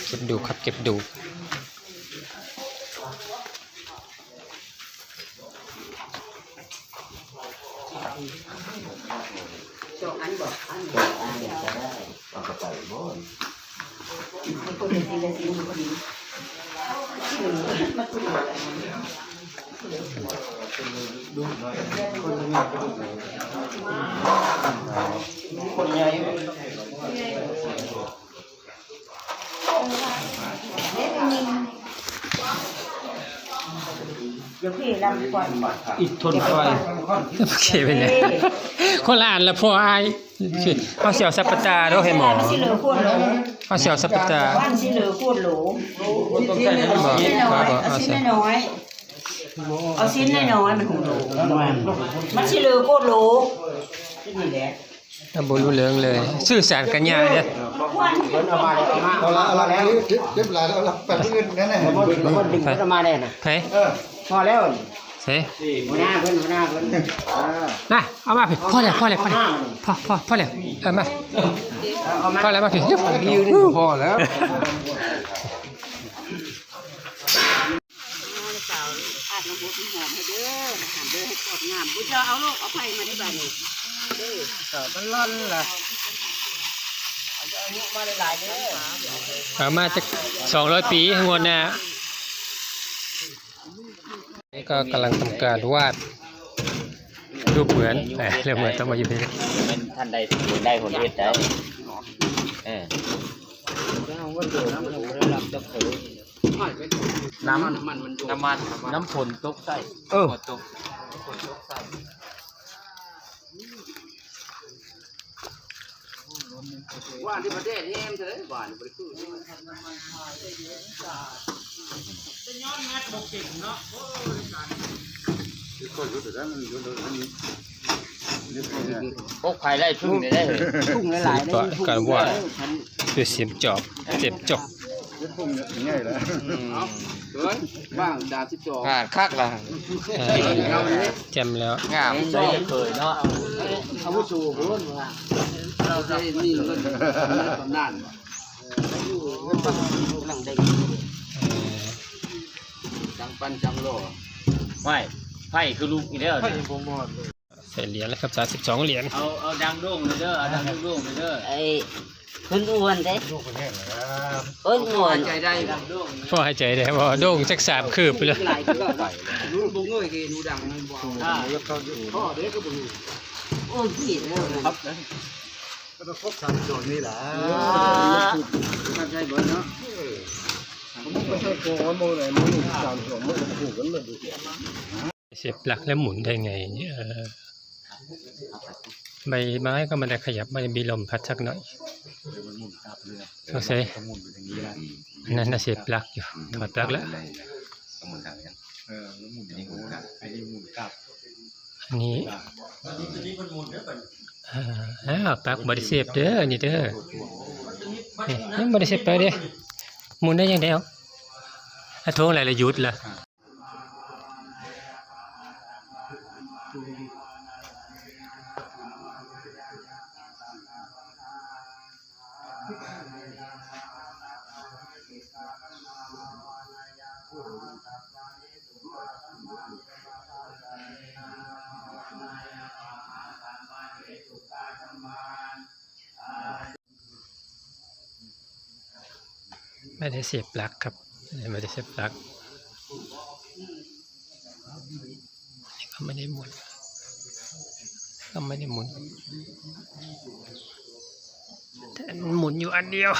เก็บดูครับเก็บดูจอกอันบอกอันจะได้เอากระเป๋าบ้านมันคนละสีละสีมันคนนี้มันคนละดูหน่อยคนใหญ่เดี๋ยวพี่ลำก่อนอิดทนไฟโอเคเป็นไงคนละอันละพออายเอาเสี่ยวสัปตาด้วยให้หมอเอาเสี่ยวสัปตาบ้านสิเหลือโคตรโหลชิ้นน้อยเอาชิ้นน้อยมันหูโหลมันสิเหลือโคตรโหลที่นี่แหละถ้าบ่รู้เรื่องเลยสื่อสารกันยากเนี่ยเอาแล้วเรียบร้อยแล้วไปที่อื่นนั่นแหละคนดึงขึ้นมาได้น่ะเฮ้ยพอแล้วเฮ้ยหัวหน้าเพิ่นน่ะเอามาพี่พอแล้วพอแล้วมาพอแล้วมาพี่พอแล้วอาดน้ำบุญหอมให้เด้อหามเด้อให้กดงามบุญจะเอาลูกเอาไผ่มาได้บ้านนี่เด้อมันร้อนล่ะอายุมาหลายๆเด้อมาจาก200 ปีงวดน่ะนี่ก็กำลังทำการวาดรูปเหมือนเรื่องเหมือนต้องมาอยู่ที่นี่เป็นท่านใดได้ผลเอ็ดได้น้ำฝนตกใส่ว่าที่ประเทศนี่เถอะว่าบริสุทธิ์จะย้อนแมทบอกเก่งเนาะพวกใครได้ชุ่มได้เลยชุ่มหลายๆได้การวาดด้วยเสียมจอบเจ็บจบง่ายแล้วบ้างดาสิบจอบคักละแจ่มแล้วงามใจเคยเนาะเอาผู้ชูพูดว่าเราจะมีเงินตำนานกำลังได้จังปันจังโลไม่ไพ่คือลูกอีเด้อใส่เหรียญแล้วครับ32 เหรียญเอาดังโด่งเลยเด้อเอาดังโด่งเลยเด้อไอ้ขึ้นอ้วนเด้อ้วนใจได้ดังโด่งพอหายใจได้บ่โด่งจัก3 คืบไปเลยรู้บ่เงยกี่นูดังมันบ่พ่อเด้ก็บ่รู้โอ้ยพี่เด้อครับก็ต้องครบ3โจทย์นี่แหละเข้าใจเบิดเนาะไม่ใช่โกงโมไหนมัน3โจทย์มันถูกกันเลยเสียบหลักแล้วหมุนได้ไงเนี่ยใบไม้ก็มันได้ขยับมันมีลมพัดสักหน่อยเขาใส่นั่นน่ะเสียบปลั๊กอยู่ถอดปลั๊กแล้วอันนี้ปลั๊กบริเสียบเด้อนี่เด้อนี่บริเสียบไปเด้อหมุนได้ยังไงเอาถ้าทวงอะไรละยุดละไม่ได้เสียบปลั๊กครับไม่ได้เสียบปลั๊กก็ไม่ได้หมุนแต่หมุนอยู่อันเดียว